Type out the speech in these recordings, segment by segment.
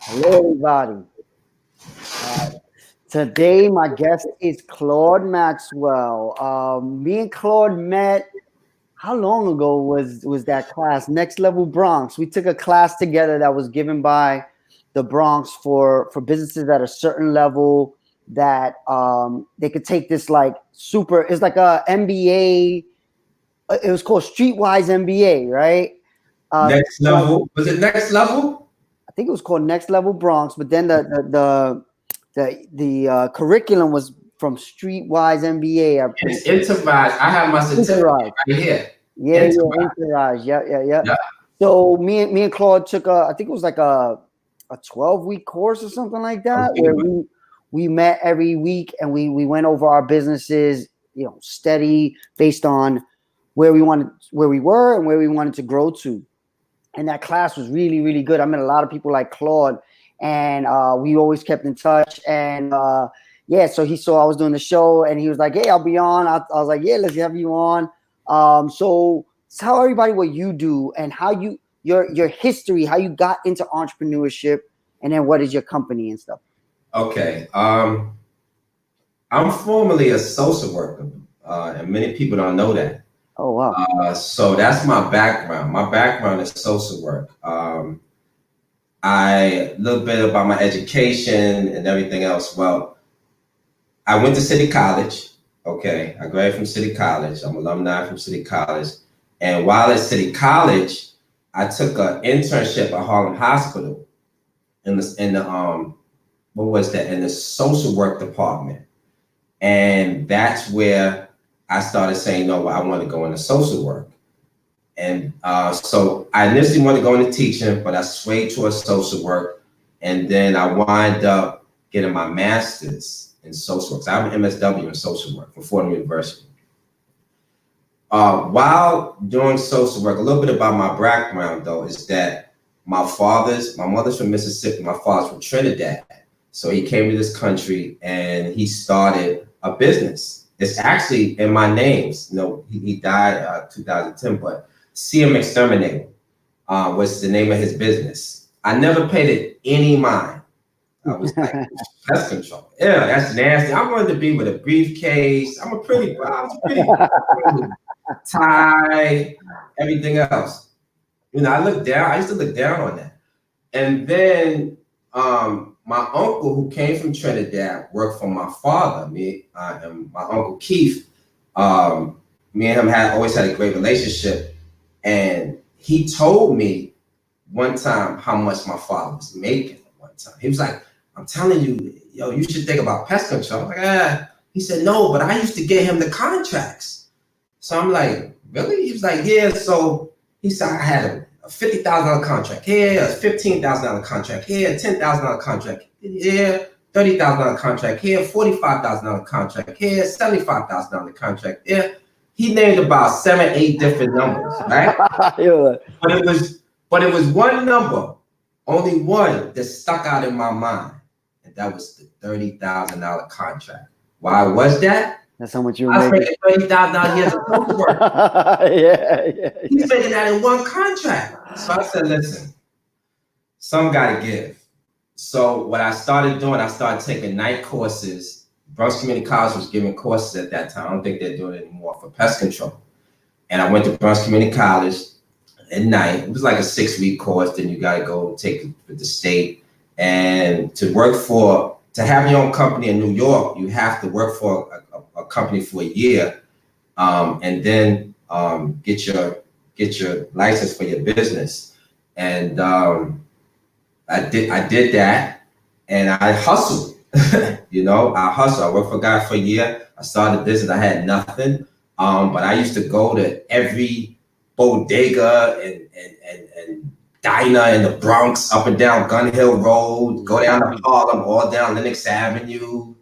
Hello, everybody. Today, my guest is Claude Maxwell. Me and Claude met. How long ago was that class? Next Level Bronx. We took a class together that was given by the Bronx for businesses at a certain level that they could take this like super. It's like a MBA. It was called Streetwise MBA, right? Next level. Was it next level? I think it was called Next Level Bronx, but then the curriculum was from Streetwise MBA. It's Enterprise. I have my certificate right here. Yeah, Enterprise. Yeah. So me and Claude took I think it was like a 12-week course or something like that, where we met every week and we went over our businesses, steady based on where we were and where we wanted to grow to. And that class was really, really good. I met a lot of people like Claude, and we always kept in touch. And so he saw I was doing the show, and he was like, "Hey, I'll be on." I was like, "Yeah, let's have you on." So tell everybody what you do and how your history, how you got into entrepreneurship, and then what is your company and stuff. Okay, I'm formerly a social worker, and many people don't know that. Oh, wow. So that's my background. My background is social work. A little bit about my education and everything else. Well, I went to City College. Okay, I graduated from City College. I'm alumni from City College. And while at City College, I took an internship at Harlem Hospital in the social work department. And that's where I started saying, no, I want to go into social work. And so I initially wanted to go into teaching, but I swayed towards social work. And then I wind up getting my master's in social work. So I have an MSW in social work from Fordham University. While doing social work, a little bit about my background, though, is that my mother's from Mississippi, my father's from Trinidad. So he came to this country and he started a business. It's actually in my names. He died 2010, but CM Exterminator was the name of his business. I never paid it any mind. I was like, pest control. Yeah, that's nasty. I wanted to be with a briefcase. I was pretty tie, everything else. I used to look down on that. And then my uncle, who came from Trinidad, worked for my father. And my uncle Keith, me and him always had a great relationship. And he told me one time how much my father was making at one time. He was like, "I'm telling you, you should think about pest control." I was like, He said, "No, but I used to get him the contracts." So I'm like, "Really?" He was like, "Yeah." So he said, "I had a $50,000 contract here, a $15,000 contract here, a $10,000 contract here, $30,000 contract here, $45,000 contract here, $75,000 contract here." He named about 7, 8 different numbers, right? But it was one number, only one that stuck out in my mind, and that was the $30,000 contract. Why was that? That's how much you were making. $30,000 years of social work. Yeah. He's making that in one contract. So I said, listen, some gotta give. So what I started doing, I started taking night courses. Bronx Community College was giving courses at that time. I don't think they're doing it anymore for pest control. And I went to Bronx Community College at night. It was like a 6-week course. Then you gotta go take it with the state. And to have your own company in New York, you have to work for a company for a year, and then get your license for your business. And I did that, and I hustled. I hustled. I worked for a guy for a year. I started a business. I had nothing, but I used to go to every bodega and diner in the Bronx, up and down Gun Hill Road, go down to Harlem, all down Lenox Avenue,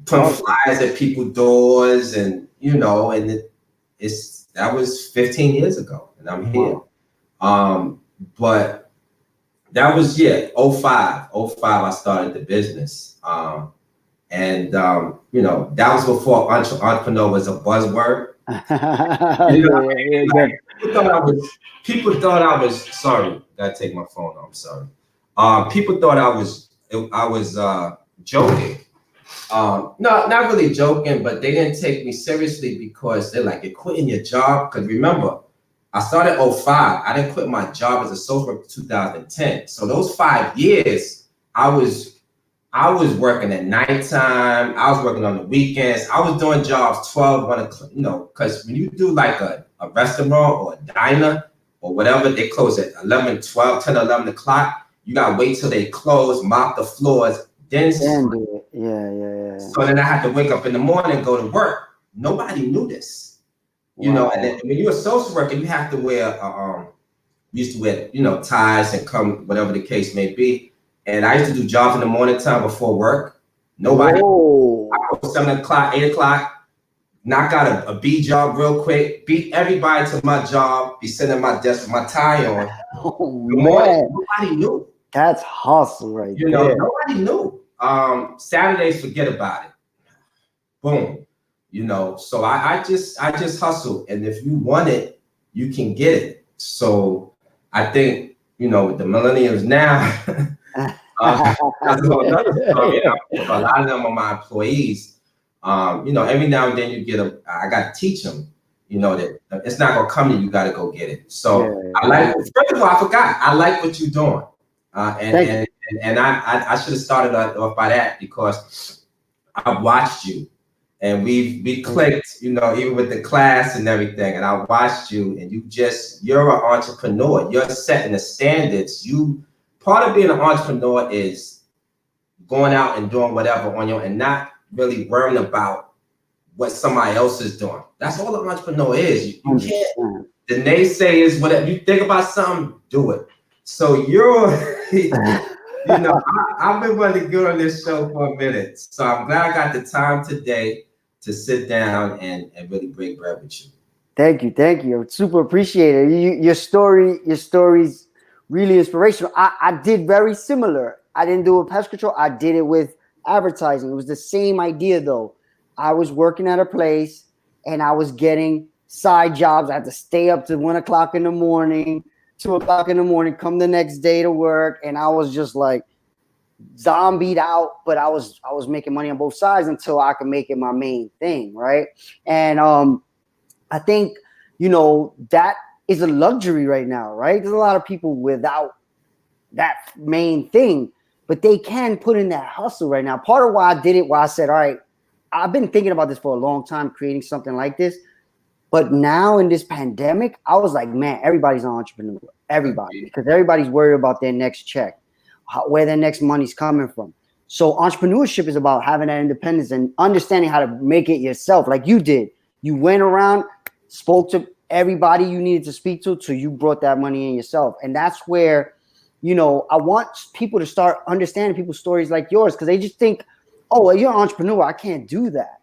put flyers at people's doors, and that was 15 years ago, and I'm here. But that was 05 I started the business, and that was before entrepreneur was a buzzword. People thought I was sorry. Gotta take my phone. I'm sorry. People thought I was joking. No, not really joking, but they didn't take me seriously because they're like, you're quitting your job. Because remember, I started 2005. I didn't quit my job as a social worker in 2010. So those 5 years, I was working at nighttime. I was working on the weekends. I was doing jobs 12, 1 o'clock, because when you do like a restaurant or a diner or whatever, they close at 11, 12, 10, 11 o'clock. You got to wait till they close, mop the floors, then do it. Yeah. So then I had to wake up in the morning and go to work. Nobody knew this, and then when you're a social worker, you have to wear, we used to wear, ties and come, whatever the case may be. And I used to do jobs in the morning time before work. Nobody, I go 7 o'clock, 8 o'clock, knock out a B job real quick, beat everybody to my job, be sitting at my desk with my tie on. Nobody knew. That's hustle right there. Nobody knew. Saturdays, forget about it. Boom. So I just hustle. And if you want it, you can get it. So I think, with the millennials now, that's a lot of them are my employees. Every now and then you get I got to teach them, that it's not going to come to you, you got to go get it. So first of all, I forgot, I like what you're doing. And I should have started off by that because I watched you and we clicked, even with the class and everything. And I watched you and you're an entrepreneur. You're setting the standards. Part of being an entrepreneur is going out and doing whatever on your, and not really worrying about what somebody else is doing. That's all an entrepreneur is. You can't, the naysayers, whatever you think about something, do it. So you're, I've been wanting to get on this show for a minute. So I'm glad I got the time today to sit down and really break bread with you. Thank you. Super appreciate it. Your story's really inspirational. I did very similar. I didn't do it with pest control. I did it with advertising. It was the same idea though. I was working at a place and I was getting side jobs. I had to stay up to 1 o'clock in the morning. 2 o'clock in the morning, come the next day to work, and I was just like zombied out, but I was making money on both sides until I could make it my main thing, right? And I think that is a luxury right now, right? There's a lot of people without that main thing, but they can put in that hustle right now. Part of why I did it, why I said, all right, I've been thinking about this for a long time, creating something like this. But now in this pandemic, I was like, man, everybody's an entrepreneur. Everybody. Because everybody's worried about their next check, where their next money's coming from. So entrepreneurship is about having that independence and understanding how to make it yourself, like you did. You went around, spoke to everybody you needed to speak to till you brought that money in yourself. And that's where, I want people to start understanding people's stories like yours, because they just think, oh, well, you're an entrepreneur. I can't do that.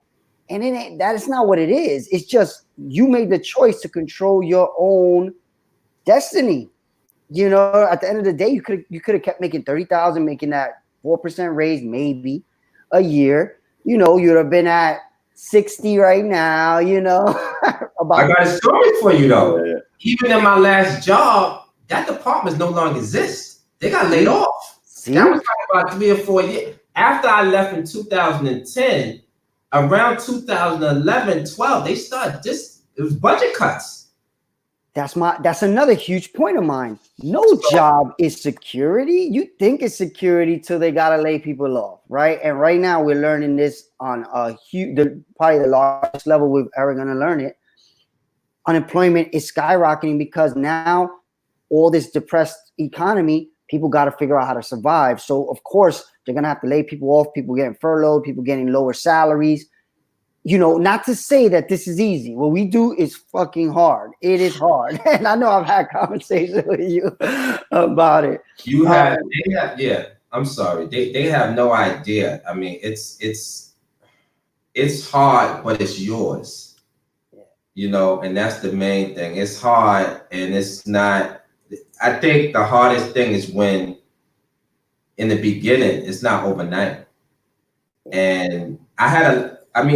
And that is not what it is. It's just you made the choice to control your own destiny. At the end of the day, you could have kept making 30,000, making that 4% raise maybe a year. You'd have been at 60 right now. I got a story for you though. Yeah. Even in my last job, that department no longer exists. They got laid off. That was about 3 or 4 years after I left in 2010. Around 2011, 12, they started it was budget cuts. That's another huge point of mine. No job is security. You think it's security till they gotta lay people off, right? And right now we're learning this on probably the largest level we've ever gonna learn it. Unemployment is skyrocketing because now all this depressed economy, people got to figure out how to survive. So of course they're gonna have to lay people off, people getting furloughed, people getting lower salaries. Not to say that this is easy. What we do is fucking hard. It is hard. And I know I've had conversations with you about it. I'm sorry. They have no idea. I mean, it's hard, but it's yours. And that's the main thing. It's hard and it's not. I think the hardest thing is when in the beginning, it's not overnight. And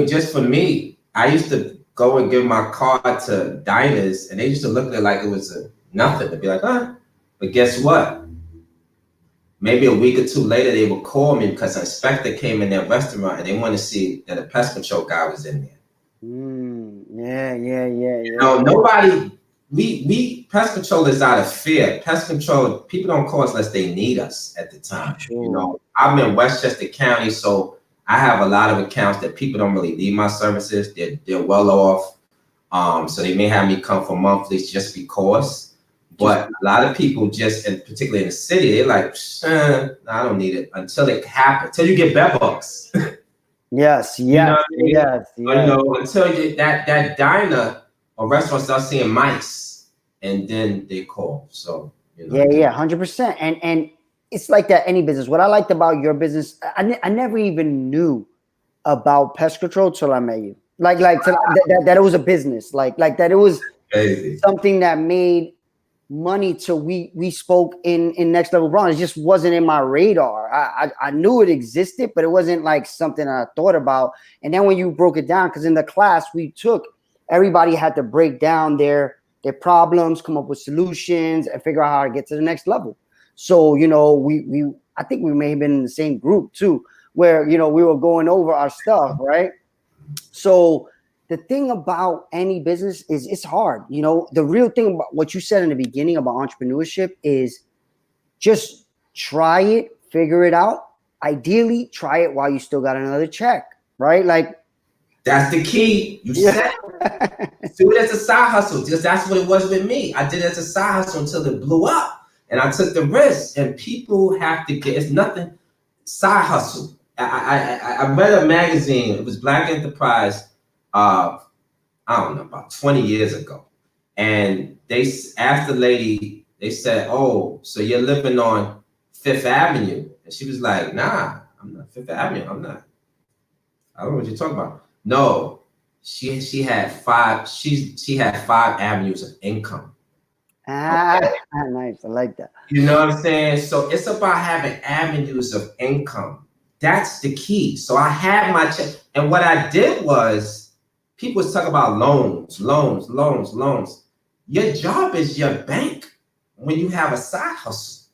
just for me, I used to go and give my card to diners and they used to look at it like it was nothing. They'd be like, but guess what? maybe a week or two later, they would call me because an inspector came in their restaurant and they wanted to see that a pest control guy was in there. Yeah. You know, nobody, we pest control is out of fear. Pest control, people don't call us unless they need us at the time. Sure. You know, I'm in Westchester County, so I have a lot of accounts that people don't really need my services. They're well off. So they may have me come for monthlies just because. But a lot of people just, and particularly in the city, they're like, I don't need it until it happens, until you get bedbugs. Yes. You know what I mean? Yes. You know, until you, that diner or restaurant starts seeing mice, and then they call. So, you know. Yeah, 100%. And it's like that any business. What I liked about your business, I never even knew about pest control till I met you. That it was a business. Like that it was crazy. Something that made money till we spoke in Next Level Brown. It just wasn't in my radar. I knew it existed, but it wasn't like something I thought about. And then when you broke it down, because in the class we took, everybody had to break down their problems, come up with solutions, and figure out how to get to the next level. So, you know, I think we may have been in the same group too, where, you know, we were going over our stuff, right? So the thing about any business is it's hard. You know, the real thing about what you said in the beginning about entrepreneurship is just try it, figure it out. Ideally, try it while you still got another check, right? Like, that's the key. You said it. Do it as a side hustle. Because that's what it was with me. I did it as a side hustle until it blew up. And I took the risk. And people have to get, it's nothing, side hustle. I read a magazine. It was Black Enterprise. I don't know, about 20 years ago. And they asked the lady, they said, oh, so you're living on Fifth Avenue. And she was like, nah, I'm not Fifth Avenue. I'm not. I don't know what you're talking about. No, she had five avenues of income. Okay. Nice. I like that. You know what I'm saying? So it's about having avenues of income. That's the key. So I had my check. And what I did was, people was talking about loans. Your job is your bank when you have a side hustle.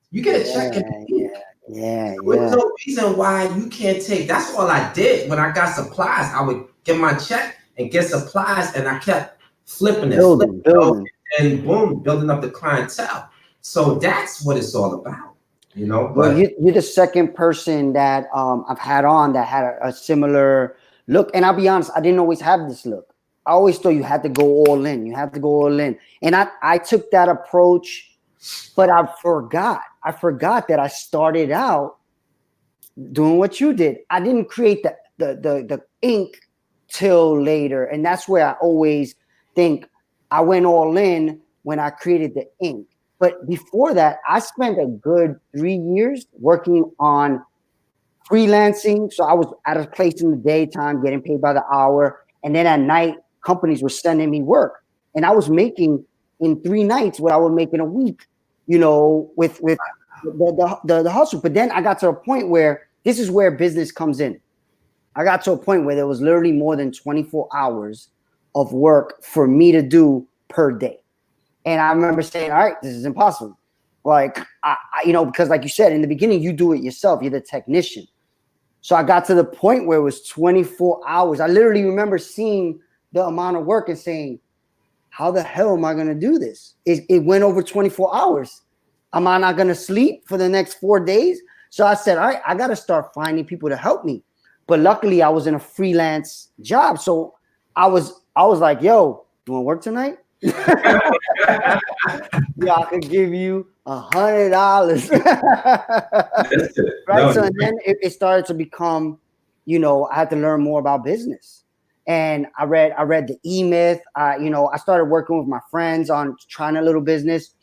You get a check every week. There's no reason why you can't take. That's all I did when I got supplies. I would get my check and get supplies, and I kept flipping it, building. And boom, building up the clientele. So that's what it's all about, you know. But well, you're the second person that I've had on that had a similar look. And I'll be honest, I didn't always have this look. I always thought you had to go all in. You have to go all in. And I took that approach, but I forgot that I started out doing what you did. I didn't create the ink till later. And that's where I always think I went all in when I created the ink. But before that, I spent a good 3 years working on freelancing. So I was at a place in the daytime getting paid by the hour. And then at night, companies were sending me work. And I was making in 3 nights what I would make in a week, you know, with the hustle. But then I got to a point where this is where business comes in. I got to a point where there was literally more than 24 hours of work for me to do per day. And I remember saying, all right, this is impossible. Like, I you know, because like you said, in the beginning, you do it yourself. You're the technician. So I got to the point where it was 24 hours. I literally remember seeing the amount of work and saying, how the hell am I going to do this? It went over 24 hours. Am I not going to sleep for the next 4 days? So I said, all right, I got to start finding people to help me. But luckily I was in a freelance job. So I was like, yo, you want to work tonight? Yeah, I could give you $100. Right. So and then it started to become, you know, I had to learn more about business. And I read the E-Myth. You know, I started working with my friends on trying a little business.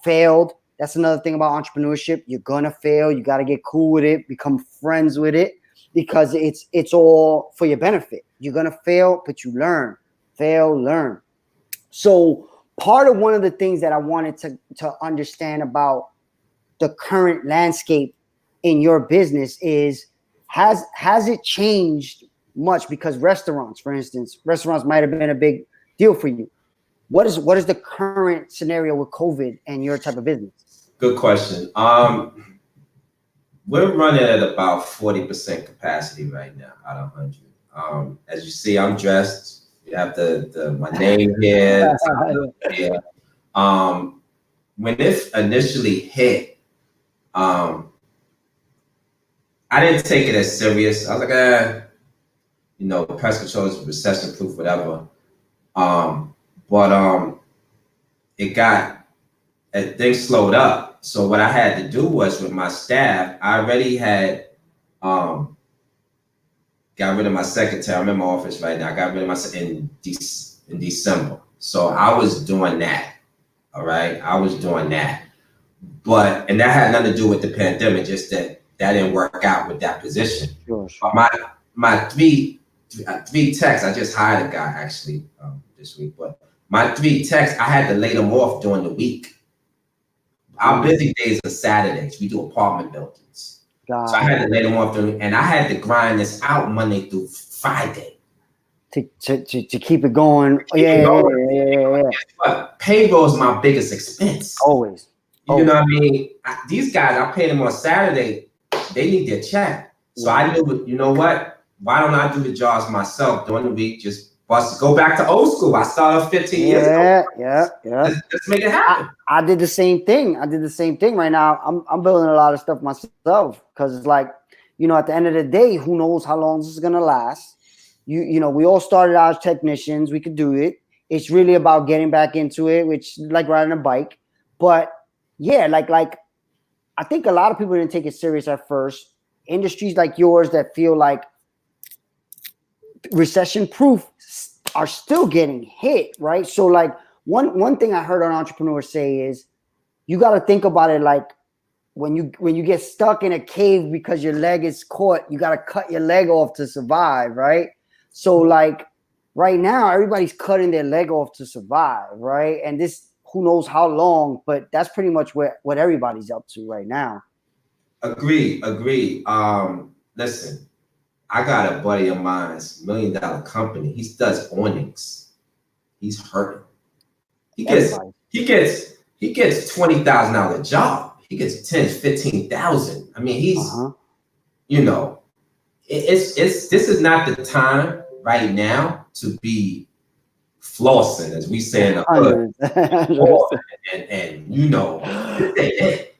Failed. That's another thing about entrepreneurship. You're gonna fail. You got to get cool with it, become friends with it, because it's all for your benefit. You're gonna fail, but you learn. Fail, learn. So part of one of the things that I wanted to understand about the current landscape in your business is, has it changed much? Because restaurants, for instance, might have been a big deal for you. What is the current scenario with COVID and your type of business? Good question. We're running at about 40% capacity right now out of 100. As you see, I'm dressed. You have my name here. Yeah. When this initially hit, I didn't take it as serious. I was like, pest control is recession proof, whatever. But things slowed up. So what I had to do was with my staff, I already had got rid of my secretary. I'm in my office right now. I got rid of my in December. So I was doing that. All right. I was doing that. And that had nothing to do with the pandemic, just that didn't work out with that position. Sure. But my three techs, I just hired a guy actually this week, but my 3 techs, I had to lay them off during the week. Our busy days are Saturdays. We do apartment buildings. So I had to lay them off and I had to grind this out Monday through Friday. To keep it going. Yeah. But payroll is my biggest expense. Always. You know what I mean? These guys, I pay them on Saturday. They need their check. So I knew, you know what? Why don't I do the jobs myself during the week? Just go back to old school. I started 15 years ago. Yeah. Let's make it happen. I did the same thing. Right now. I'm building a lot of stuff myself because it's like, at the end of the day, who knows how long this is gonna last? We all started out as technicians. We could do it. It's really about getting back into it, which like riding a bike. But yeah, like I think a lot of people didn't take it serious at first. Industries like yours that feel like recession proof are still getting hit, right? So like one thing I heard an entrepreneur say is you got to think about it like when you get stuck in a cave because your leg is caught, you got to cut your leg off to survive, right? So like right now everybody's cutting their leg off to survive, right? And this, who knows how long, but that's pretty much what everybody's up to right now. Agree. Listen, I got a buddy of mine's $1 million company. He does awnings. He's hurting. He gets $20,000 job. He gets 10, 15,000. I mean, he's this is not the time right now to be flossing, as we say in the hood. and this ain't it.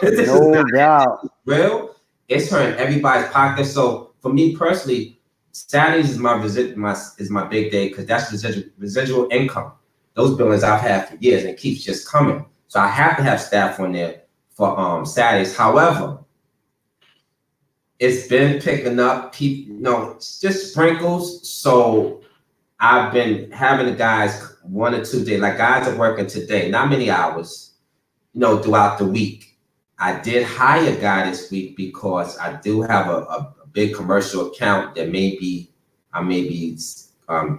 This is not doubt. Real. It's hurting everybody's pocket. So for me personally, Saturdays is my big day because that's residual income. Those billings I've had for years and it keeps just coming. So I have to have staff on there for Saturdays. However, it's been picking up. People, it's just sprinkles. So I've been having the guys 1 or 2 days. Like guys are working today, not many hours, throughout the week. I did hire a guy this week because I do have a big commercial account that I may be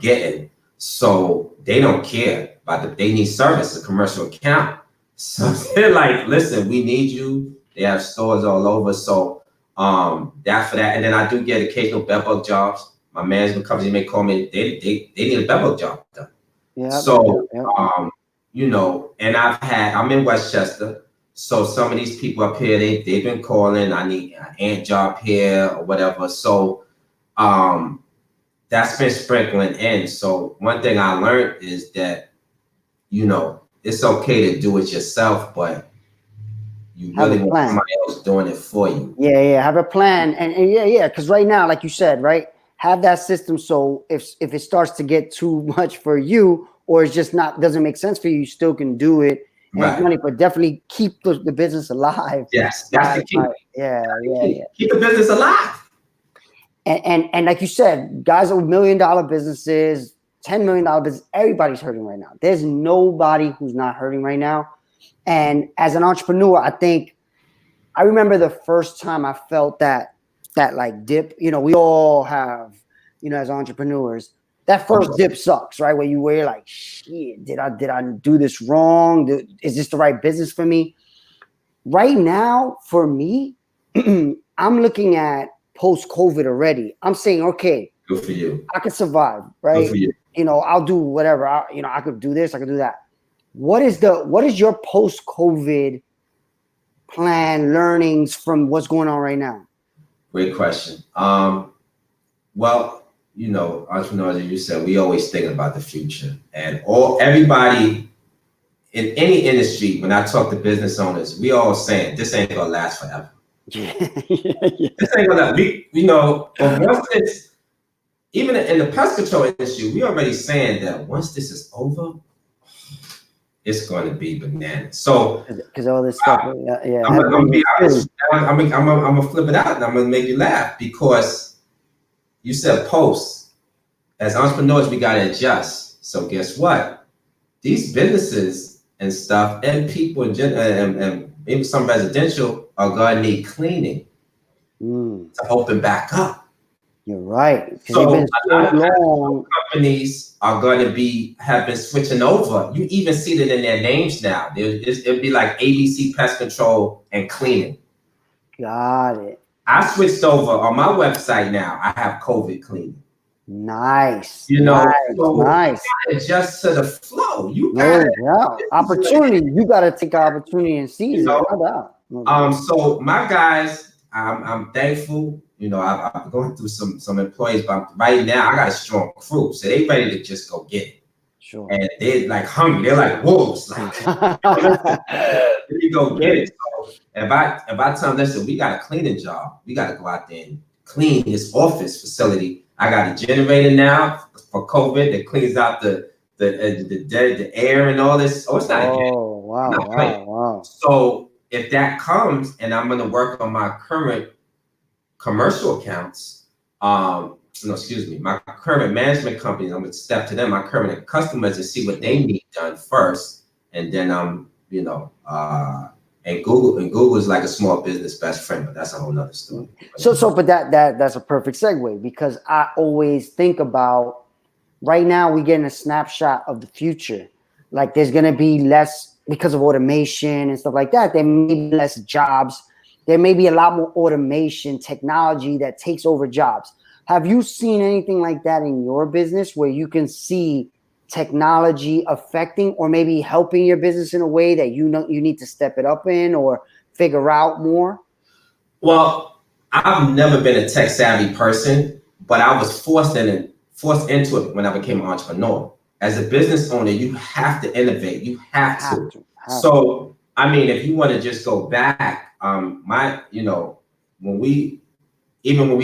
getting. So they don't care about they need service, a commercial account. So they're like, listen, we need you. They have stores all over. So that for that. And then I do get occasional bedbug jobs. My management company may call me. They need a bedbug job done. Yeah. So and I'm in Westchester. So some of these people up here, they've been calling. I need an ant job here or whatever. So that's been sprinkling in. So one thing I learned is that, it's okay to do it yourself, but you really want somebody else doing it for you. Yeah. Have a plan. And because right now, like you said, right, have that system. So if it starts to get too much for you or it's just doesn't make sense for you, you still can do it. And money, but definitely keep the business alive. Yes, that's the key. Yeah. Keep the business alive. And like you said, guys with $1 million businesses, $10 million business, everybody's hurting right now. There's nobody who's not hurting right now. And as an entrepreneur, I remember the first time I felt that like dip. We all have, as entrepreneurs. That first dip sucks, right? Where you're like, shit, did I do this wrong? Is this the right business for me? Right now, for me, I'm looking at post-COVID already. I'm saying, okay, good for you. I could survive, right? Good for you. I'll do whatever. I could do this, I could do that. What is your post-COVID plan, learnings from what's going on right now? Great question. Well, you know, entrepreneurs, as you said, we always think about the future, and everybody in any industry. When I talk to business owners, we all saying this ain't gonna last forever. Yeah. This ain't gonna. You know, but once it's even in the pest control industry, we already saying that once this is over, it's going to be bananas. So, because all this stuff, yeah. I'm gonna be honest. I'm gonna flip it out, and I'm gonna make you laugh because you said post. As entrepreneurs, we gotta adjust. So, guess what? These businesses and stuff, and people in general, and maybe some residential, are gonna need cleaning to open back up. You're right. So a lot of companies are going to have been switching over. You even see it in their names now. It'll be like ABC Pest Control and Cleaning. Got it. I switched over on my website now. I have COVID Cleaning. Nice. You know, nice. You gotta adjust to the flow. Opportunity. You gotta take opportunity and seize it. No doubt. So my guys, I'm thankful. You know, I'm going through some employees, but right now I got a strong crew, so they ready to just go get it. Sure. And they're like hungry. They're like wolves. Like, you go get it. So if I tell them, listen, we got a cleaning job. We got to go out there and clean this office facility. I got a generator now for COVID that cleans out the air and all this. Oh, it's not. Oh, wow. So if that comes, and I'm going to work on my current commercial accounts, my current management companies, I'm gonna step to them, my current customers, and see what they need done first, and then and Google is like a small business best friend, but that's a whole nother story. But that's a perfect segue, because I always think about right now we're getting a snapshot of the future. Like there's gonna be less because of automation and stuff like that. There may be less jobs. There may be a lot more automation technology that takes over jobs. Have you seen anything like that in your business where you can see technology affecting or maybe helping your business in a way that you need to step it up in or figure out more? Well, I've never been a tech savvy person, but I was forced into it when I became an entrepreneur. As a business owner, you have to innovate. You have to. So, I mean, if you want to just go back, when we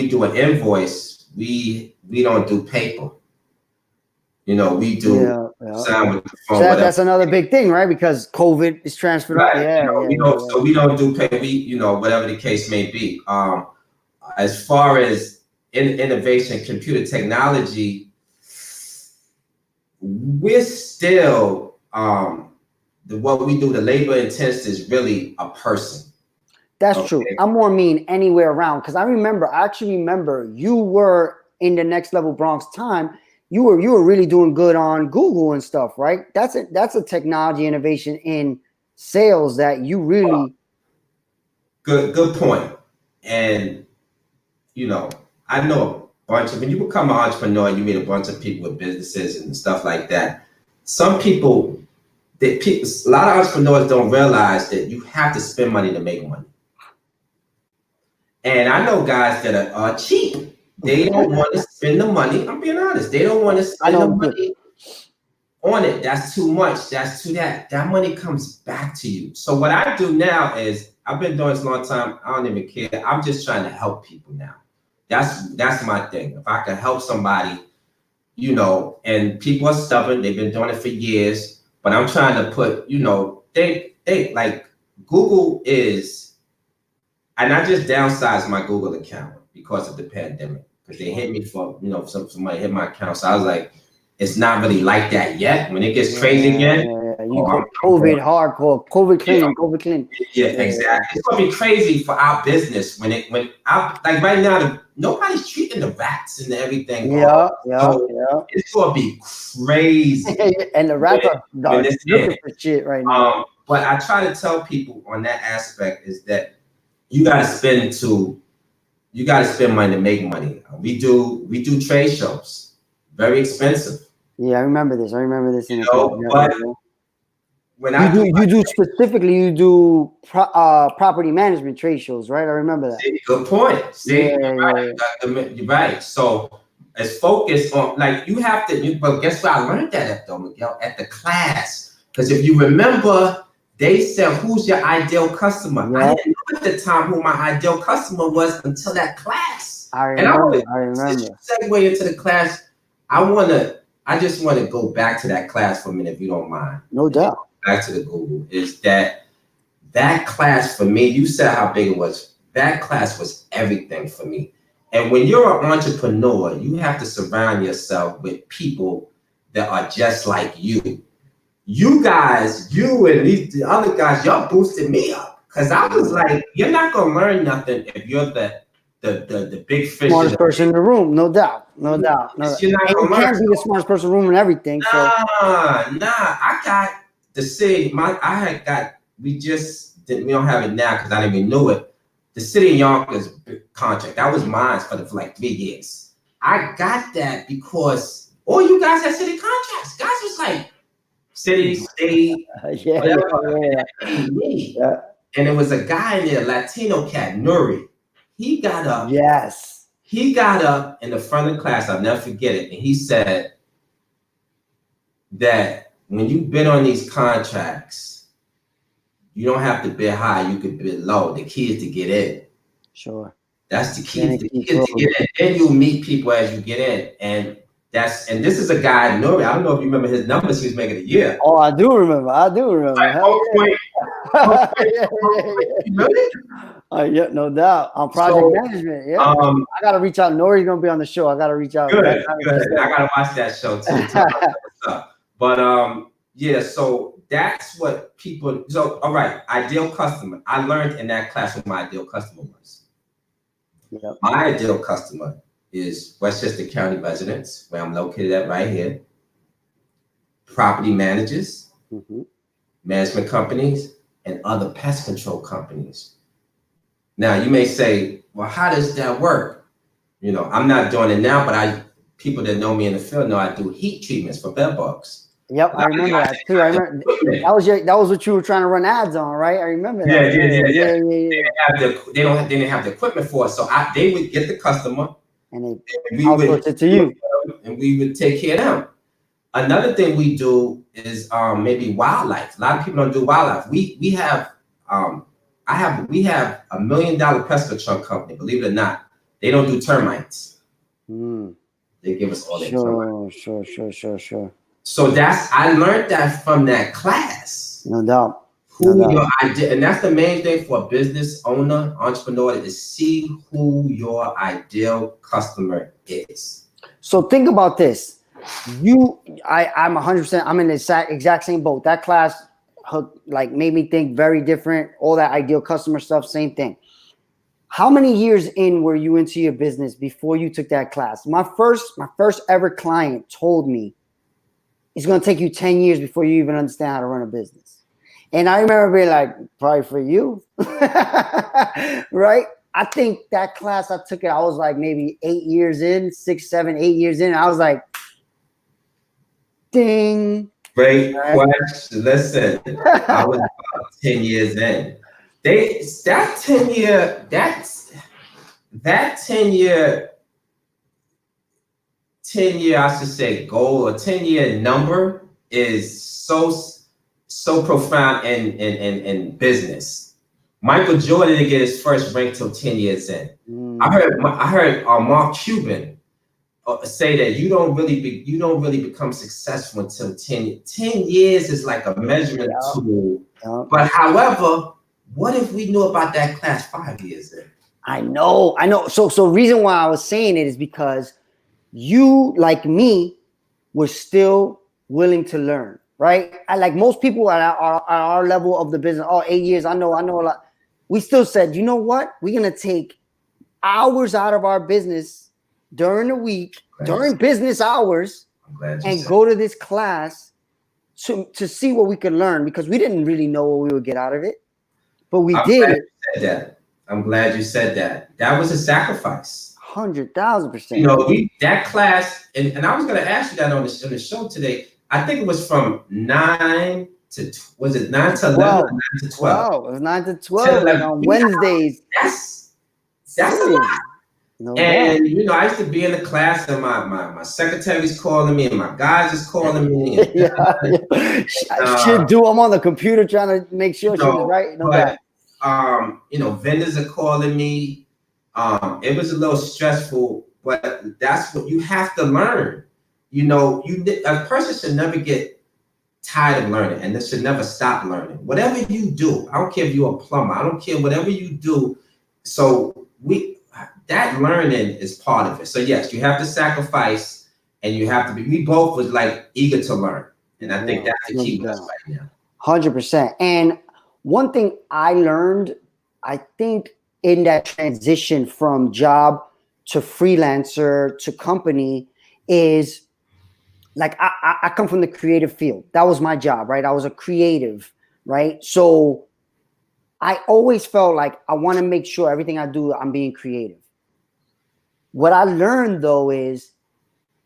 do an invoice, we don't do paper. You know, we do sign with the phone. So that's another big thing, right? Because COVID is transferred. Right. So we don't do paper. Whatever the case may be. As far as innovation, computer technology, we're still what we do. The labor intensive is really a person. That's true. I'm more mean anywhere around, because I actually remember you were in the Next Level Bronx time. You were really doing good on Google and stuff, right? That's a technology innovation in sales that you really good point. And I know a bunch of, when you become an entrepreneur, you meet a bunch of people with businesses and stuff like that. Some people, a lot of entrepreneurs don't realize that you have to spend money to make money. And I know guys that are cheap. They don't want to spend the money. I'm being honest. They don't want to spend the money on it. That's too much. That's too that. That money comes back to you. So what I do now is, I've been doing this a long time. I don't even care. I'm just trying to help people now. That's my thing. If I can help somebody, and people are stubborn. They've been doing it for years. But I'm trying to put, they like Google is, and I just downsized my Google account because of the pandemic. Because they hit me for, somebody hit my account. So I was like, it's not really like that yet. When it gets crazy again. COVID hardcore, COVID clean. Yeah, exactly. It's gonna be crazy for our business when right now, nobody's treating the rats and everything. Yeah. It's gonna be crazy. And the rats are looking for shit right now. But I try to tell people on that aspect is that you gotta spend money to make money. We do trade shows, very expensive. Yeah, I remember this. you do specifically, you do property management trade shows, right? I remember that. See, good point. See, you're right. So it's focused on, like, you have to, but guess what I learned that at, though, Miguel? At the class. Because if you remember, they said, who's your ideal customer? Yeah. I didn't know at the time who my ideal customer was until that class. I remember. Segue into the class. I just want to go back to that class for a minute, if you don't mind. No doubt. Back to the Google, is that class for me, you said how big it was. That class was everything for me. And when you're an entrepreneur, you have to surround yourself with people that are just like you. You guys, you and the other guys, y'all boosted me up. Because I was like, you're not going to learn nothing if you're the big fish. Smartest person in the room, no doubt. No doubt. You can't be the smartest person in the room and everything. Nah, I got the city. We don't have it now because I didn't even know it. The city of Yonkers contract, that was mine for like 3 years. I got that because all you guys had city contracts. Guys was like city, state, whatever. Yeah. And there was a guy in there, Latino cat, Nuri. He got up. Yes. He got up in the front of the class. I'll never forget it. And he said that when you bid on these contracts, you don't have to bid high. You could bid low. The key is to get in. Sure. That's the key. The key is to get in. Then you'll meet people as you get in. And this is a guy, Nuri. I don't know if you remember his numbers he was making a year. Oh, I do remember. Like, yeah, no doubt. On project management, yeah. I gotta reach out. Nori's gonna be on the show. I gotta reach out. Good. I gotta watch that show too. But yeah, so that's what people. So all right, ideal customer. I learned in that class what my ideal customer was. Yep. My ideal customer is Westchester County residents, where I'm located at right here. Property managers, management companies, and other pest control companies. Now you may say, well, how does that work? You know, I'm not doing it now, but people that know me in the field know I do heat treatments for bed bugs. Yep, I remember that too. I remember that was what you were trying to run ads on, right? I remember that. Yeah. They didn't have the equipment for it, so they would get the customer, and we would it to you, and we would take care of them. Another thing we do is maybe wildlife. A lot of people don't do wildlife. We have $1 million pest control company. Believe it or not, they don't do termites. They give us all their termites. Sure. So I learned that from that class. No doubt. And that's the main thing for a business owner, entrepreneur, is see who your ideal customer is. So think about this. I'm 100%. I'm in the exact same boat. That class like made me think very different. All that ideal customer stuff, same thing. How many years in were you into your business before you took that class? My first ever client told me it's going to take you 10 years before you even understand how to run a business. And I remember being like, probably for you, right? I think that class I took I was like maybe 8 years in, 6, 7, 8 years in. I was like, ding. Great question. Listen, I was about 10 years in. That 10 year, I should say, goal or 10-year number is so profound in business. Michael Jordan didn't get his first rank till 10 years in. I heard Mark Cuban say that you don't really become successful until 10 years is like a measurement tool. But however, what if we knew about that class 5 years in? I know. So reason why I was saying it is because you, like me, were still willing to learn, right? Like most people at our level of the business, 8 years, I know a lot. We still said, you know what? We're going to take hours out of our business during the week, during business hours, and go to this class to see what we could learn, because we didn't really know what we would get out of it, but we did it. I'm glad you said that. That was a sacrifice. 100,000%. You know, that class, and I was going to ask you that on the show today. I think it was from 9 to was it 9 to 11 or 9 to 12? It was 9 to 12 like on Wednesdays. That's a lot. No and doubt. You know, I used to be in the class, and my secretary's calling me, and my guys is calling me. And, shit, dude, I'm on the computer trying to make sure she was right. No doubt. You know, vendors are calling me. It was a little stressful, but that's what you have to learn. You know, a person should never get tired of learning, and they should never stop learning. Whatever you do, I don't care if you're a plumber, I don't care, whatever you do. So that learning is part of it. So yes, you have to sacrifice, and you have to be. We both was like eager to learn, and I think that's the key with us right now. 100%. And one thing I learned, I think, in that transition from job to freelancer to company is like I come from the creative field. That was my job, right? I was a creative, right? So I always felt like I want to make sure everything I do, I'm being creative. What I learned though is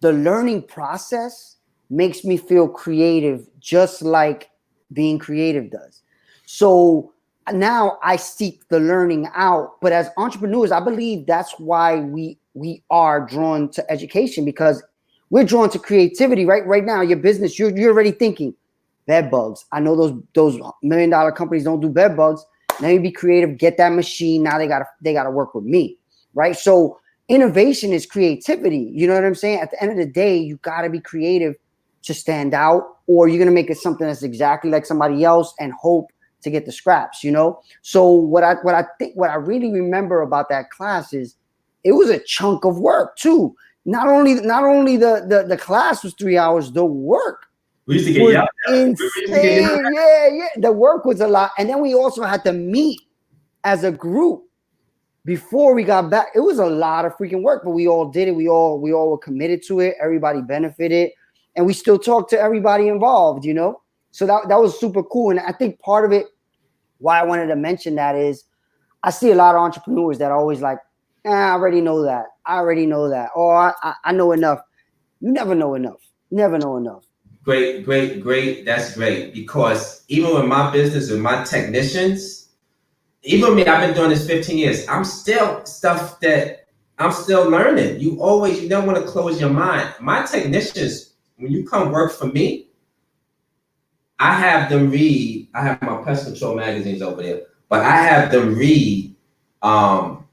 the learning process makes me feel creative, just like being creative does. So now I seek the learning out, but as entrepreneurs, I believe that's why we are drawn to education, because we're drawn to creativity. Right now, your business, you're already thinking bed bugs. I know those $1 million companies don't do bed bugs. Now you be creative, get that machine. Now they gotta work with me, right? So innovation is creativity. You know what I'm saying? At the end of the day, you gotta be creative to stand out, or you're gonna make it something that's exactly like somebody else and hope to get the scraps, you know? So what I really remember about that class is it was a chunk of work too. Not only the class was 3 hours, the work we used to get yelled at. Insane. Yeah. The work was a lot. And then we also had to meet as a group before we got back. It was a lot of freaking work, but we all did it. We all were committed to it. Everybody benefited. And we still talk to everybody involved, you know? So that was super cool. And I think part of it, why I wanted to mention that is I see a lot of entrepreneurs that are always like, I already know that. Or I know enough. You never know enough. Never know enough. Great. That's great. Because even with my business and my technicians, even me, I've been doing this 15 years. I'm still learning. You don't want to close your mind. My technicians, when you come work for me, I have them read. I have my pest control magazines over there, but I have them read one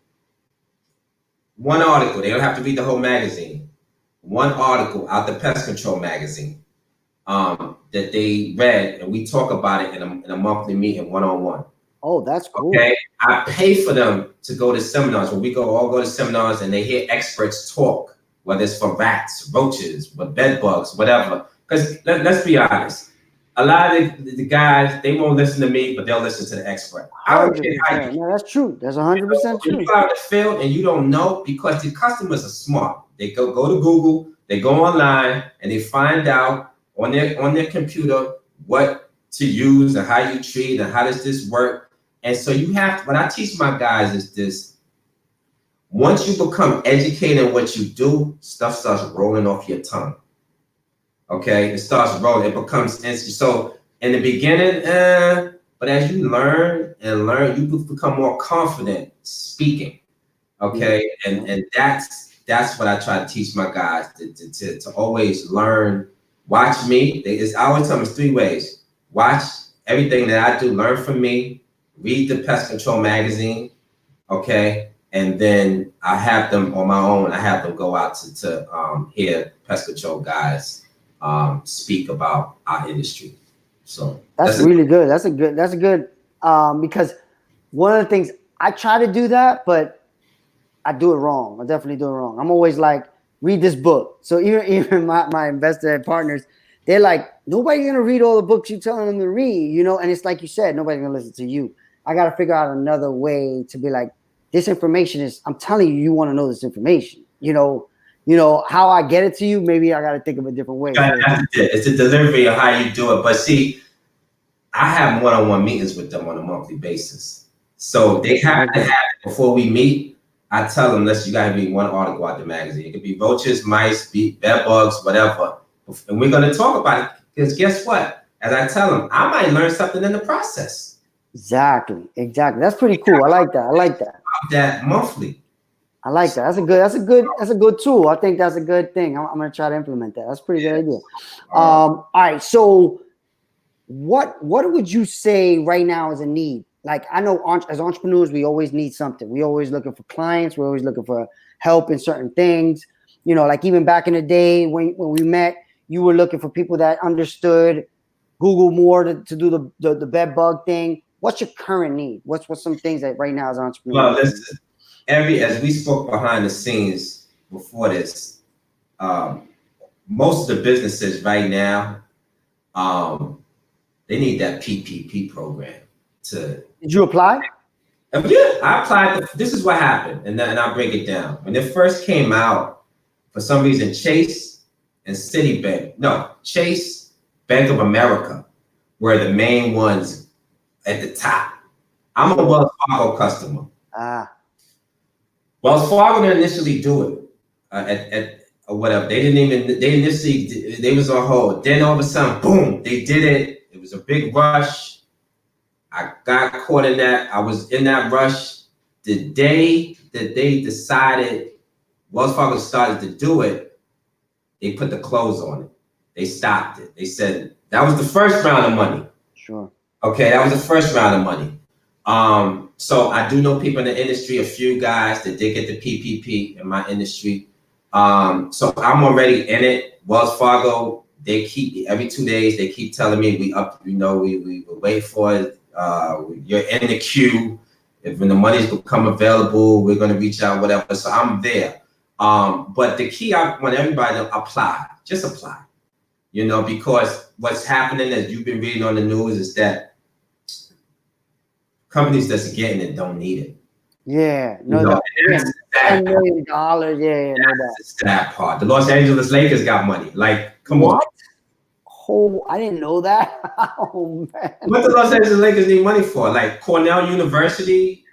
article. They don't have to read the whole magazine. One article out the pest control magazine that they read, and we talk about it in a monthly meeting, one-on-one. Oh, that's cool. Okay, I pay for them to go to seminars. When we all go to seminars, and they hear experts talk, whether it's for rats, roaches, but bed bugs, whatever. Because let's be honest. A lot of the guys, they won't listen to me, but they'll listen to the expert. I don't care how you. No, that's true. That's 100% true. You go out in the field and you don't know, because the customers are smart. They go to Google, they go online, and they find out on their computer what to use and how you treat and how does this work. And so what I teach my guys is this: once you become educated in what you do, stuff starts rolling off your tongue. Okay, it starts rolling. It becomes instant. So in the beginning, but as you learn, you become more confident speaking. Okay, and that's what I try to teach my guys to always learn. Watch me. I always tell them it's 3 ways: watch everything that I do, learn from me, read the pest control magazine. Okay, and then I have them on my own. I have them go out to hear pest control guys speak about our industry. So that's really good. That's a good because one of the things I try to do that, but I do it wrong. I definitely do it wrong. I'm always like, read this book. So even my investor partners, they're like, nobody's gonna read all the books you're telling them to read, you know. And it's like you said, nobody's gonna listen to you. I gotta figure out another way to be like, this information is, I'm telling you, you want to know this information, you know. How I get it to you, maybe I got to think of a different way. It's the delivery of how you do it. But see, I have one-on-one meetings with them on a monthly basis. So they have to have it before we meet. I tell them, listen, you got to read one article out the magazine. It could be roaches, mice, bed bugs, whatever. And we're going to talk about it, because guess what? as I tell them, I might learn something in the process. Exactly. That's pretty cool. I like that. That monthly. I like that. That's a good tool. I think that's a good thing. I'm gonna try to implement that. That's a pretty good idea. All right. So what would you say right now is a need? Like, I know as entrepreneurs, we always need something. We always looking for clients. We're always looking for help in certain things. You know, like even back in the day when we met, you were looking for people that understood Google more to do the bed bug thing. What's your current need? What's some things that right now as an entrepreneur? Well, listen, as we spoke behind the scenes before this, most of the businesses right now, they need that PPP program to. Did you apply? Yeah, I applied. This is what happened, and I'll break it down. When it first came out, for some reason, Chase and Chase, Bank of America were the main ones at the top. I'm a Wells Fargo customer. Wells Fargo didn't initially do it or whatever. They was on hold. Then all of a sudden, boom, they did it. It was a big rush. I got caught in that. I was in that rush. The day that they decided Wells Fargo started to do it, they put the close on it. They stopped it. They said that was the first round of money. Sure. Okay, that was the first round of money. So I do know people in the industry, a few guys that did get the PPP in my industry. So I'm already in it. Wells Fargo, they keep every 2 days, they keep telling me we wait for it. You're in the queue. When the money's become available, we're going to reach out, whatever. So I'm there. But the key, I want everybody to apply. Just apply. You know, because what's happening, as you've been reading on the news, is that companies that's getting it don't need it. Yeah, no doubt. $10 million. Yeah, no doubt. That's the sad part. The Los Angeles Lakers got money. Like, come on. Oh, I didn't know that. Oh man. What the Los Angeles Lakers need money for? Like Cornell University.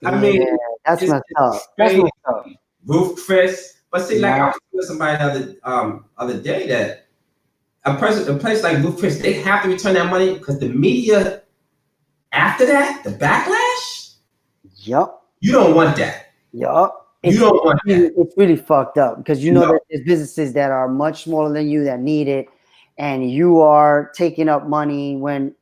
I mean, that's messed up. That's messed up. Roof Chris. But see, like I was with somebody the other day that a place like Roof Chris, they have to return that money because the media after that, the backlash. Yep. You don't want that. Yep. You don't want that. It's really fucked up because you know that there's businesses that are much smaller than you that need it, and you are taking up money when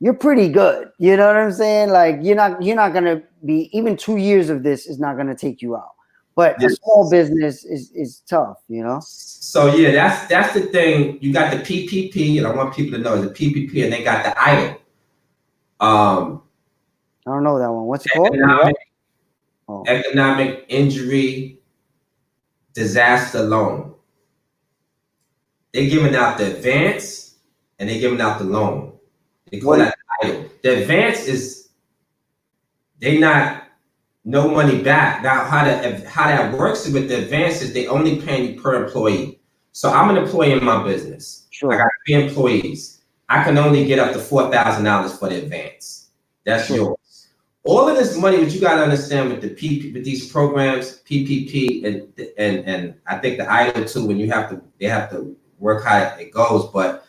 you're pretty good. You know what I'm saying? Like you're not gonna be, even 2 years of this is not gonna take you out. But a small business is tough, you know. So yeah, that's the thing. You got the PPP, and I want people to know the PPP, and they got the IDLE. I don't know that one. What's it called? Economic Injury Disaster Loan. They're giving out the advance and they're giving out the loan. They call that the IDLE. The advance is they not no money back. Now how that works with the advance is they only pay you per employee. So I'm an employee in my business. Sure. I got 3 employees. I can only get up to $4,000 for the advance. That's yours. All of this money, what you got to understand with the with these programs, PPP, and I think the IDLE too, when they have to work how it goes. But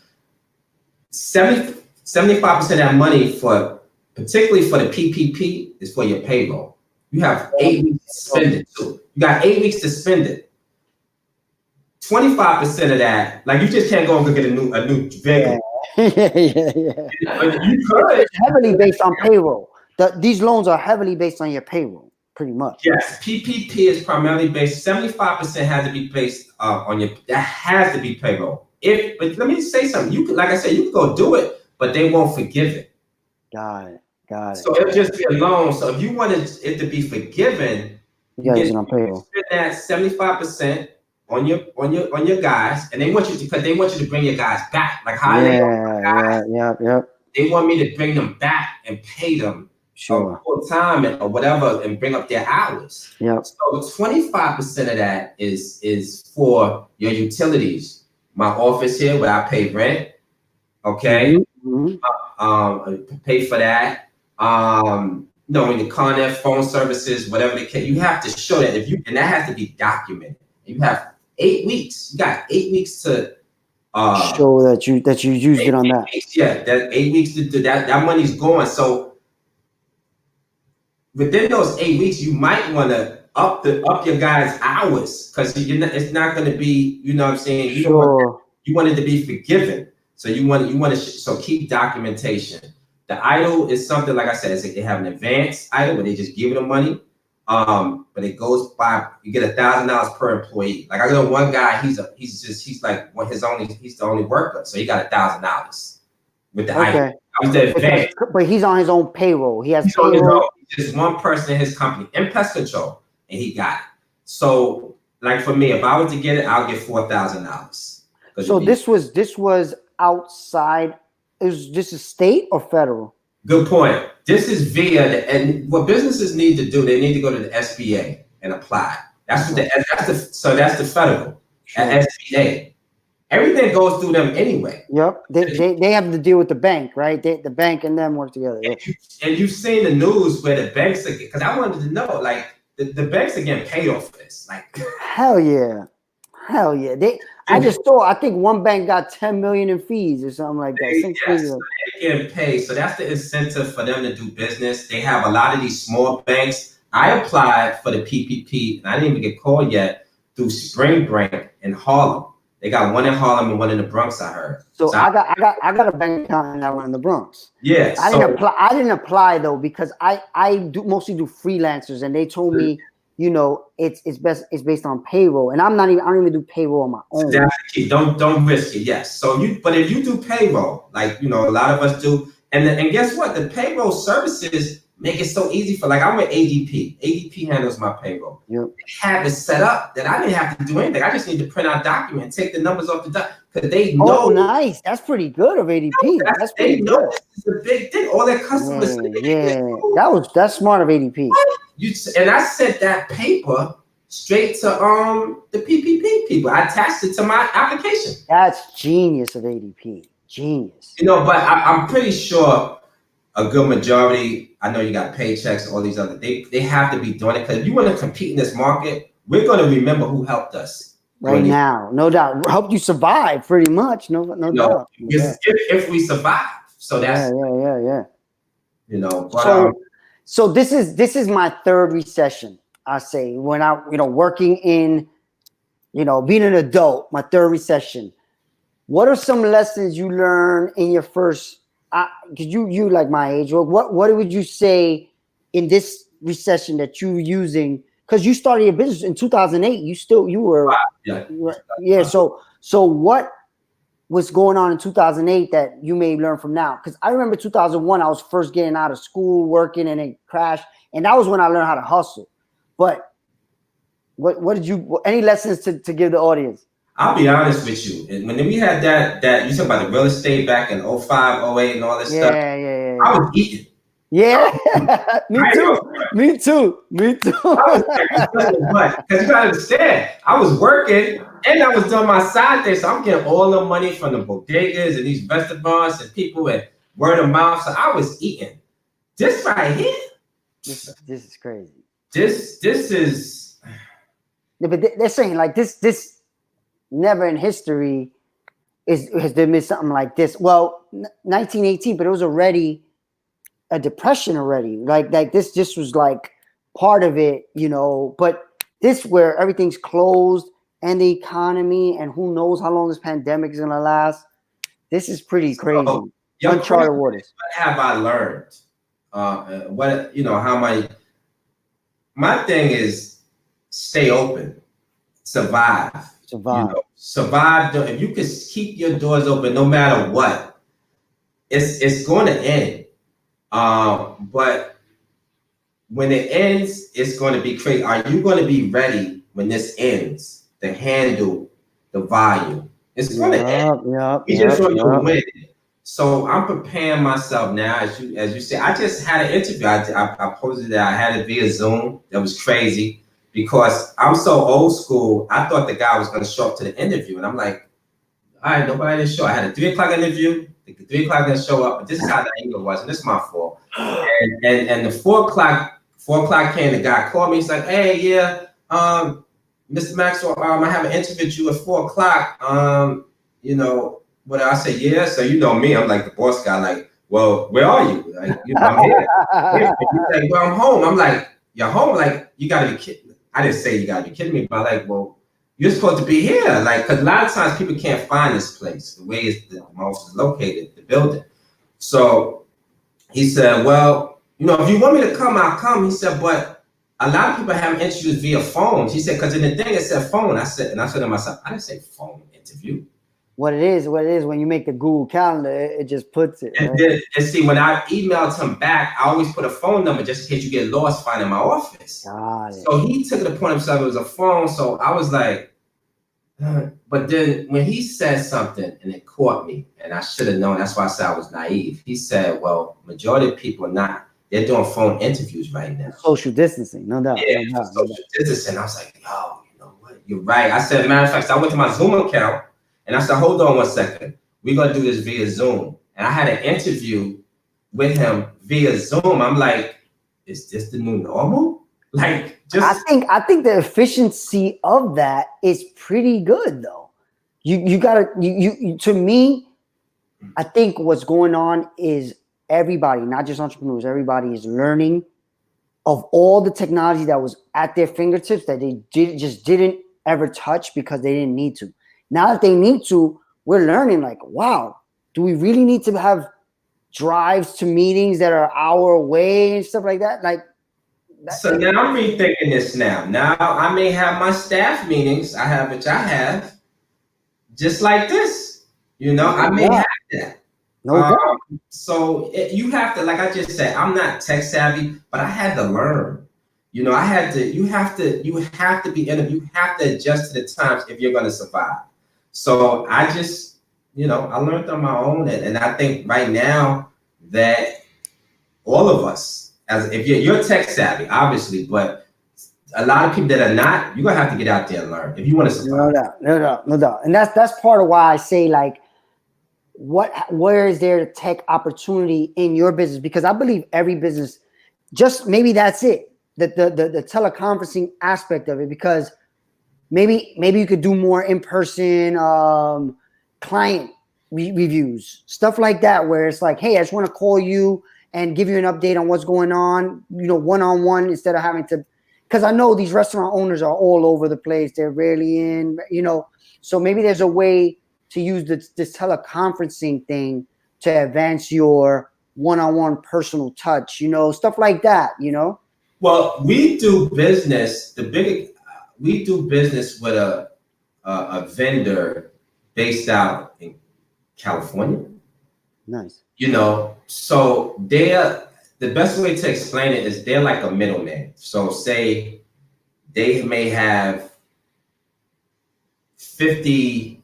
75% of that money particularly for the PPP is for your payroll. You have 8 weeks to spend it too. You got 8 weeks to spend it. 25% of that, like you just can't go and go get a new vehicle. Yeah. But you could. It's heavily based on payroll. These loans are heavily based on your payroll, pretty much. Yes, PPP is primarily based. 75% has to be based on your. That has to be payroll. But let me say something. You could, like I said, you can go do it, but they won't forgive it. Got it. So it'll just be a loan. So if you wanted it to be forgiven, you use it on payroll. Spend that 75% on your guys, and they want you to bring your guys back. Like how they want me to bring them back and pay them full time or whatever, and bring up their hours. Yeah. So 25% of that is for your utilities. My office here, where I pay rent. Okay. Mm-hmm. Pay for that. When you call their phone services, whatever they can, you have to show that and that has to be documented. You have 8 weeks. You got 8 weeks to Show that you used it on that. Yeah, that 8 weeks to do that. That money's gone. So within those 8 weeks, you might want to up your guys' hours because it's not going to be. You know what I'm saying? You want it to be forgiven. So you want to so keep documentation. The idle is something like I said. They have an advanced idle where they just give them money. But it goes by, you get $1,000 per employee. Like I know one guy, he's the only worker, so he got $1,000 with the idle. But he's on his own payroll. He has payroll. Just one person in his company in pest control, and he got it. So, like for me, if I was to get it, I'll get $4,000. So this was outside. This is state or federal? Good point. This is via and what businesses need to do, they need to go to the SBA and apply. That's the federal SBA. Everything goes through them anyway. Yep. They have to deal with the bank, right? The bank and them work together. Yep. And you've seen the news where the banks are, because I wanted to know, like the banks are getting paid off for this. Like hell yeah. I just saw. I think one bank got $10 million in fees or something like that. They're getting paid, so that's the incentive for them to do business. They have a lot of these small banks. I applied for the PPP, and I didn't even get called yet through Spring Break in Harlem. They got one in Harlem and one in the Bronx. I heard. So I got a bank account and that one in the Bronx. Yeah, I didn't apply though because I mostly do freelancers, and they told me, it's based on payroll, and I don't even do payroll on my own. That's the key. Don't risk it. Yes. So but if you do payroll, like a lot of us do, and guess what? The payroll services make it so easy for, like, I'm with ADP. ADP handles my payroll. Yep. They have it set up that I didn't have to do anything. I just need to print out documents, take the numbers off the document, because they know. Oh, nice. That's pretty good of ADP. That's pretty good. This is a big thing. All their customers. Yeah. That's smart of ADP. And I sent that paper straight to the PPP people. I attached it to my application. That's genius of ADP. Genius. But I'm pretty sure a good majority, I know you got Paychecks, all these other, they have to be doing it, because if you want to compete in this market, we're going to remember who helped us right now. No doubt. Helped you survive pretty much. No doubt. If we survive. So that's yeah. So this is my third recession, I say, when I, working in, being an adult, my third recession. What are some lessons you learned in your first, because you like my age, what would you say in this recession that you were using? Because you started your business in 2008. You were. Yeah. So what was going on in 2008 that you may learn from now? Because I remember 2001, I was first getting out of school, working, and it crashed. And that was when I learned how to hustle. But what did you, any lessons to give the audience? I'll be honest with you. When we had that you talk about the real estate back in 05, 08 and all this stuff. Yeah. I was eating. Yeah, me too. Because you gotta understand, I was working and I was doing my side thing, so I'm getting all the money from the bodegas and these restaurants and people and word of mouth. So I was eating. This right here. This is crazy. This is. Yeah, but they're saying like this never in history has there been something like this. Well, 1918, but it was already a depression already. Like this just was like part of it, but this where everything's closed and the economy and who knows how long this pandemic is going to last. This is pretty crazy. Uncharted waters. What have I learned? My thing is stay open, survive. Survive. If you can keep your doors open, no matter what, it's going to end. But when it ends, it's going to be crazy. Are you going to be ready when this ends to handle the volume? It's going to end. We just want to win. So I'm preparing myself now, as you said. I just had an interview. I posted that I had it via Zoom. That was crazy because I'm so old school. I thought the guy was going to show up to the interview, and I'm like, all right, nobody didn't show. I had a 3 o'clock interview. The 3 o'clock didn't show up, but this is how the angle was, and this is my fault. And the 4 o'clock came. The guy called me. He's like, "Hey, yeah, Mr. Maxwell, I have an interview with you at 4 o'clock. you know, what I say, yeah. So you know me, I'm like the boss guy. Like, well, where are you? Like, you know, I'm here. He's like, well, I'm home. I'm like, you're home? Like, you gotta be kidding. I didn't say you gotta be kidding me, but I'm like, well, you're supposed to be here. Like, because a lot of times people can't find this place, the way the office is located, the building. So he said, well, you know, if you want me to come, I'll come. He said, but a lot of people have interviews via phones. He said, because in the thing it said phone. I said to myself, I didn't say phone interview. What it is when you make the Google Calendar, it just puts it. And right? then, and see, when I emailed him back, I always put a phone number just in case you get lost finding my office. So he took it upon himself, it was a phone. So I was like, but then when he said something and it caught me, and I should have known, that's why I said I was naive. He said, well, majority of people are not. They're doing phone interviews right now. Social distancing, no doubt. Yeah, no doubt, social distancing. I was like, yo, you know what? You're right. I said, matter of fact, so I went to my Zoom account and I said, hold on 1 second. We're going to do this via Zoom. And I had an interview with him via Zoom. I'm like, is this the new normal? Like, just I think the efficiency of that is pretty good though. You gotta to me, I think what's going on is everybody, not just entrepreneurs, everybody is learning of all the technology that was at their fingertips that they just didn't ever touch because they didn't need to. Now that they need to, we're learning like, wow, do we really need to have drives to meetings that are an hour away and stuff like that? Like, so now I'm rethinking this now. Now I may have my staff meetings, which I have, just like this. You know, I may have that. No doubt. So you have to, like I just said, I'm not tech savvy, but I had to learn. You know, you have to be in it. You have to adjust to the times if you're going to survive. So I just, you know, I learned on my own. And I think right now that all of us, if you're tech savvy, obviously, but a lot of people that are not, you're going to have to get out there and learn if you want to survive. No doubt. And that's part of why I say, like, where is there tech opportunity in your business? Because I believe every business, just maybe that's it, the teleconferencing aspect of it, because maybe you could do more in-person client reviews, stuff like that, where it's like, hey, I just want to call you and give you an update on what's going on, you know, one-on-one, instead of having to, because I know these restaurant owners are all over the place. They're rarely in, you know, so maybe there's a way to use this teleconferencing thing to advance your one-on-one personal touch, you know, stuff like that, you know? Well, we do business, we do business with a vendor based out in California. Nice. You know, so the best way to explain it is they're like a middleman. So say they may have 50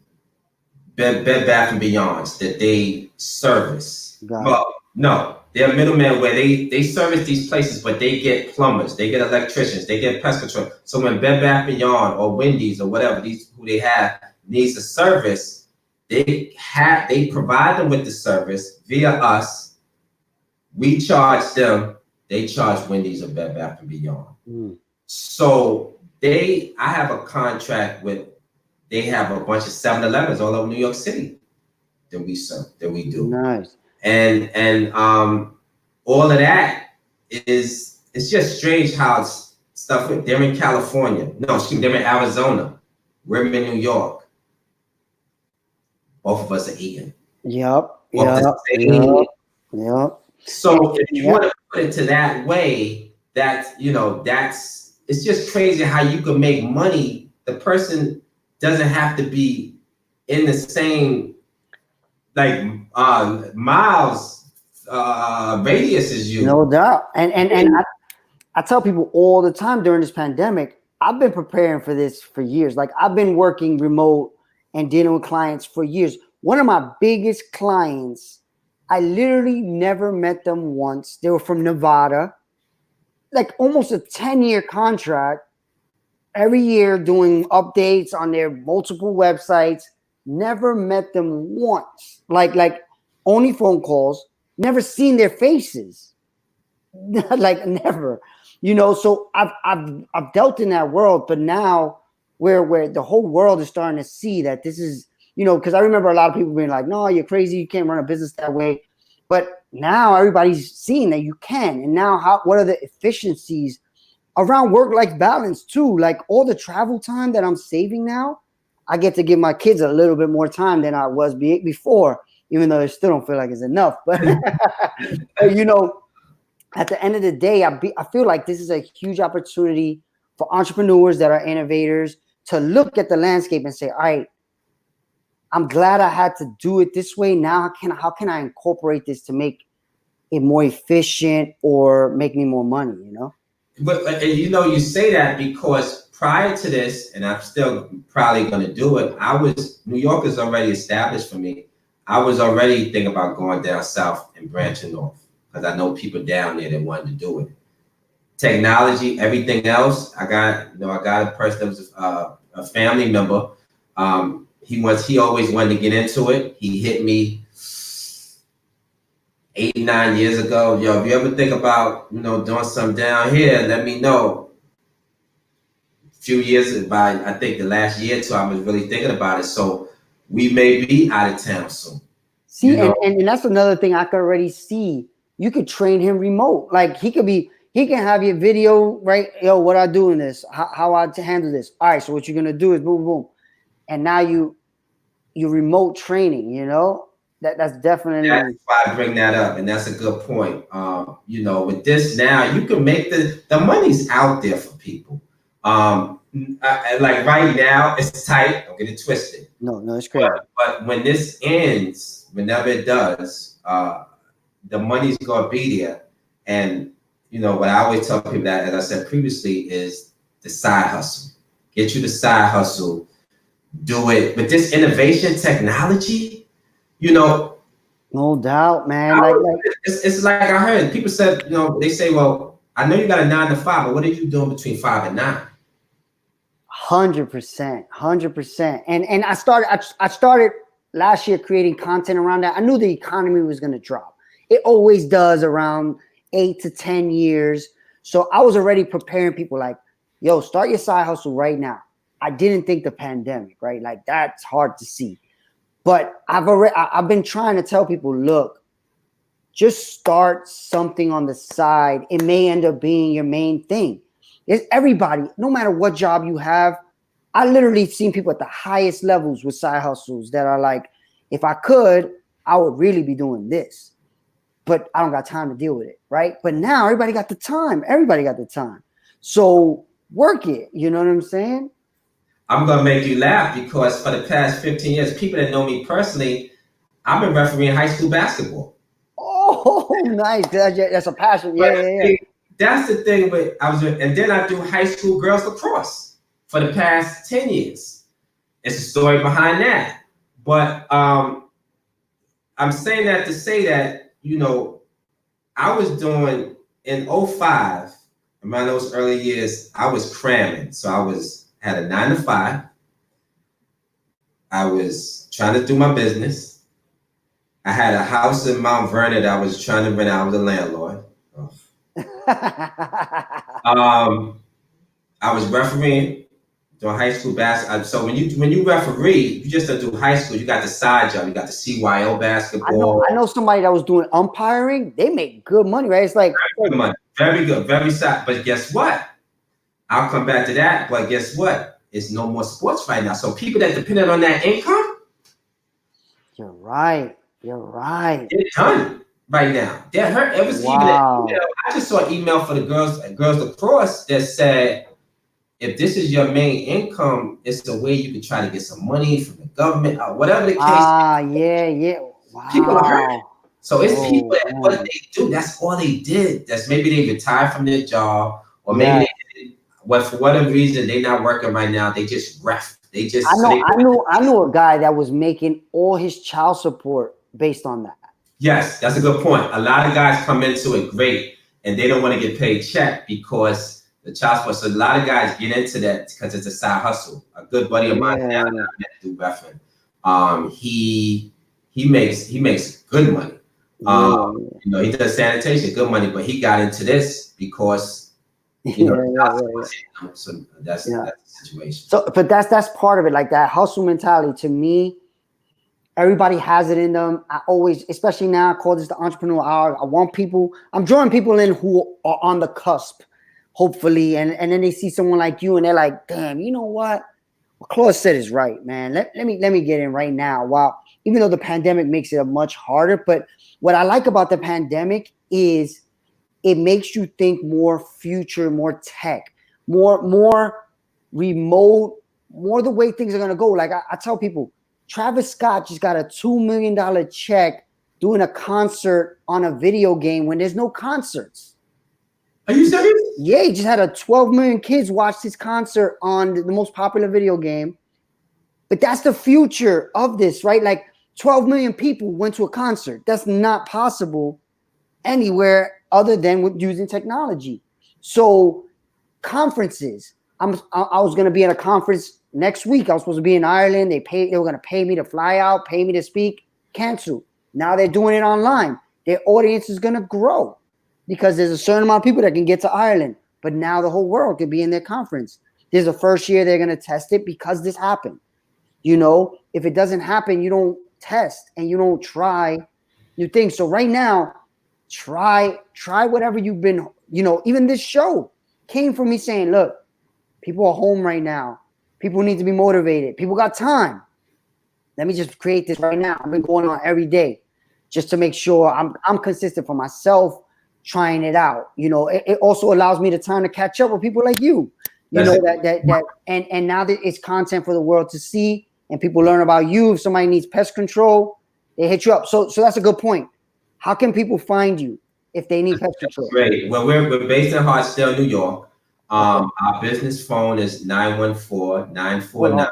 Bed Bath and Beyonds that they service. Well, no, they're a middleman where they service these places, but they get plumbers, they get electricians, they get pest control. So when Bed Bath and Beyond or Wendy's or whatever who they have needs a service, they provide them with the service via us. We charge them, they charge Wendy's or Bed Bath and Beyond. So I have a contract with. They have a bunch of 7-Elevens all over New York City that we do. Nice. And all of that it's just strange how stuff. They're in California. No, excuse me, they're in Arizona. We're in New York. Both of us are eating. Yep. So if you want to put it to that way, it's just crazy how you can make money. The person doesn't have to be in the same miles radius as you. No doubt. And I tell people all the time during this pandemic, I've been preparing for this for years. Like, I've been working remote and dealing with clients for years. One of my biggest clients, I literally never met them once. They were from Nevada, like almost a 10-year contract. Every year doing updates on their multiple websites, never met them once. Like only phone calls, never seen their faces. Like, never. You know, so I've dealt in that world, but now where the whole world is starting to see that this is you know, because I remember a lot of people being like, no, you're crazy. You can't run a business that way. But now everybody's seeing that you can. And now what are the efficiencies around work-life balance too? Like all the travel time that I'm saving now, I get to give my kids a little bit more time than I was before, even though I still don't feel like it's enough. But, you know, at the end of the day, I feel like this is a huge opportunity for entrepreneurs that are innovators to look at the landscape and say, all right, I'm glad I had to do it this way. Now, how can I incorporate this to make it more efficient or make me more money, you know? But you know, you say that because prior to this, and I'm still probably going to do it, New York is already established for me. I was already thinking about going down south and branching north because I know people down there that wanted to do it. Technology, everything else, I got a person that was a family member. He always wanted to get into it. He hit me 8, 9 years ago. Yo, if you ever think about, you know, doing something down here, let me know. A few years, I think the last year or two, I was really thinking about it. So we may be out of town soon. See, you know? and that's another thing I could already see. You could train him remote. Like he can have your video, right? Yo, what I do in this, how I handle this. All right, so what you're gonna do is boom, boom. And now you remote training, you know? That's definitely. That's why I bring that up, and that's a good point. You know, with this now, you can make the money's out there for people. Like right now, it's tight. Don't get it twisted. No, it's crazy. But when this ends, whenever it does, the money's gonna be there. And you know what I always tell people that, as I said previously, is the side hustle. Get you the side hustle. Do it. But this innovation technology, you know, no doubt, man. It's like I heard people said, you know, they say, well, I know you got a 9 to 5, but what are you doing between 5 and 9? 100%. And I started last year creating content around that. I knew the economy was going to drop. It always does around 8 to 10 years. So I was already preparing people like, yo, start your side hustle right now. I didn't think the pandemic, right? Like that's hard to see. But I've been trying to tell people, look, just start something on the side. It may end up being your main thing. It's everybody, no matter what job you have. I literally seen people at the highest levels with side hustles that are like, if I could, I would really be doing this. But I don't got time to deal with it, right? But now everybody got the time. Everybody got the time. So work it. You know what I'm saying? I'm going to make you laugh because for the past 15 years, people that know me personally, I've been refereeing high school basketball. Oh, nice. That's a passion. Yeah. That's the thing. And then I do high school girls lacrosse for the past 10 years. It's a story behind that. But I'm saying that to say that, you know, I was doing in 05, around those early years, I was cramming. So had a 9 to 5. I was trying to do my business. I had a house in Mount Vernon that I was trying to rent out. I was a landlord. I was refereeing, doing high school basketball. So when you referee, you just don't do high school. You got the side job. You got the CYO basketball. I know somebody that was doing umpiring. They make good money, right? It's like very good money, very good, very sad. But guess what? I'll come back to that. But guess what? It's no more sports right now. So people that depended on that income. You're right. They're done right now. They're hurt. It was even an email. I just saw an email for the girls lacrosse that said, if this is your main income, it's the way you can try to get some money from the government or whatever the case. Yeah. Wow. People are hurt. So it's people that what they do, that's all they did. That's maybe they retired from their job, or maybe for whatever reason they're not working right now. They just ref. I knew a guy that was making all his child support based on that. Yes, that's a good point. A lot of guys come into it great, and they don't want to get paid check because the child support. So a lot of guys get into that because it's a side hustle. A good buddy of mine now that I met through Bethlehem, he makes good money. You know, he does sanitation, good money, but he got into this because so that's the situation. So, but that's part of it. Like that hustle mentality to me Everybody has it in them. I always, especially now, I call this the entrepreneur hour. I'm drawing people in who are on the cusp, hopefully. And then they see someone like you and they're like, damn, you know what Claude said is right, man. Let me get in right now. Wow. Even though the pandemic makes it much harder, but what I like about the pandemic is it makes you think more future, more tech, more remote, more the way things are going to go. Like I tell people, Travis Scott just got a $2 million check doing a concert on a video game when there's no concerts. Are you serious? Yeah, he just had 12 million kids watch his concert on the most popular video game. But that's the future of this, right? Like 12 million people went to a concert. That's not possible anywhere other than with using technology. So conferences, I was going to be at a conference next week. I was supposed to be in Ireland. They were going to pay me to fly out, pay me to speak, cancel. Now they're doing it online. Their audience is going to grow because there's a certain amount of people that can get to Ireland, but now the whole world could be in their conference. There's a first year they're going to test it because this happened. You know, if it doesn't happen, you don't test and you don't try new things. So right now, try whatever you've been, you know, even this show came from me saying, look, people are home right now. People need to be motivated. People got time. Let me just create this right now. I've been going on every day just to make sure I'm consistent for myself, trying it out. You know, it also allows me the time to catch up with people like you. You know, and now that it's content for the world to see and people learn about you. If somebody needs pest control, they hit you up. So that's a good point. How can people find you if they need pest control? Great. Well, we're based in Hartsdale, New York. Our business phone is 914-949.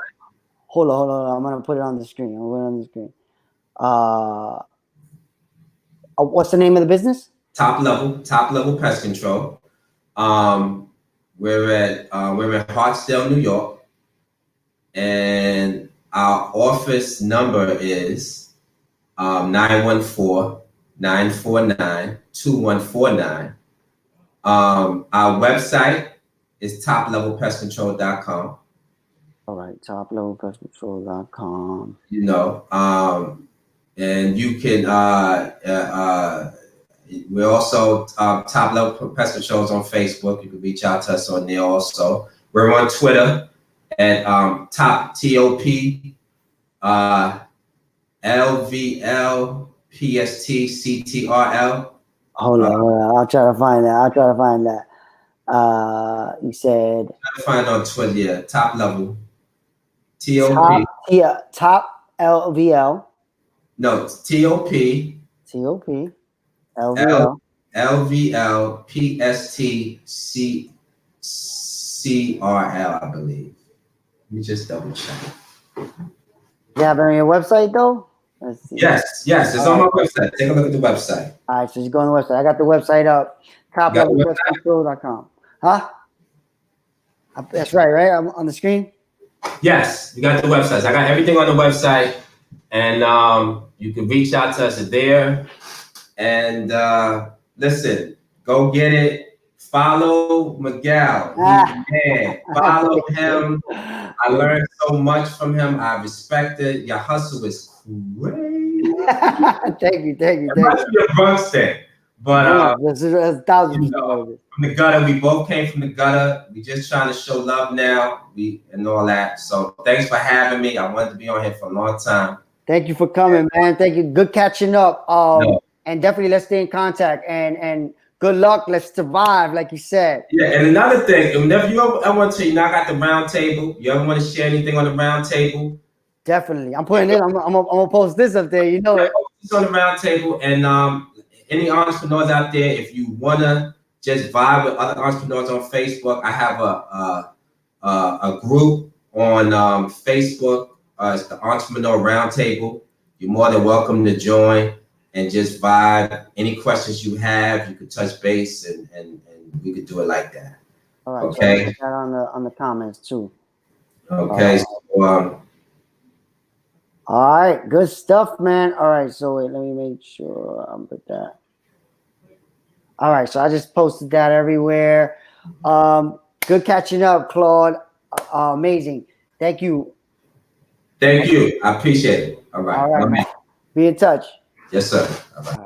Hold on. I'm gonna put it on the screen. What's the name of the business? Top level pest control. We're in Hartsdale, New York, and our office number is 914-949-2149. Our website is toplevelpestcontrol.com. All right, toplevelpestcontrol.com. You know, and you can. We're also Top Level Pest Controls on Facebook. You can reach out to us on there also. We're on Twitter at Top TOP LVL PSTCTRL. Hold on. I'll try to find that. You said. Try to find on Twitter. Yeah, Top Level TOP. Top LVL. No, TOP. TOP. LVL PSTCRL, I believe. Let me just double check. You have it on your website though? Let's see. Yes, it's on my website. Take a look at the website. All right, so just go on the website. I got the website up. Toplevelpestcontrol.com. Huh? That's right? I'm on the screen? Yes, you got the website. I got everything on the website, and you can reach out to us there. And listen, go get it. Follow Miguel. Follow him. I learned so much from him. I respect it. Your hustle is crazy. Thank you. It must be a Bronx thing. But this is 1,000%. You know, from the gutter, we both came from the gutter. We just trying to show love now, and all that. So thanks for having me. I wanted to be on here for a long time. Thank you for coming, man. Thank you. Good catching up. And definitely let's stay in contact. And good luck. Let's survive, like you said. Yeah, and another thing, whenever you ever want to, you know, I got the round table. You ever want to share anything on the round table? Definitely. I'm putting it. I'm gonna post this up there. You know it. It's on the round table, and any entrepreneurs out there, if you wanna just vibe with other entrepreneurs on Facebook, I have a group on Facebook. It's the Entrepreneur Roundtable. You're more than welcome to join and just vibe. Any questions you have, you could touch base, and we could do it like that. All right. Okay. So put that on the comments too. Okay. All right, good stuff, man. All right, so wait, let me make sure I'm put that. All right, so I just posted that everywhere. Good catching up, Claude. Amazing. Thank you. Thank you. I appreciate it. All right. All right. Be in touch. Yes, sir. All right.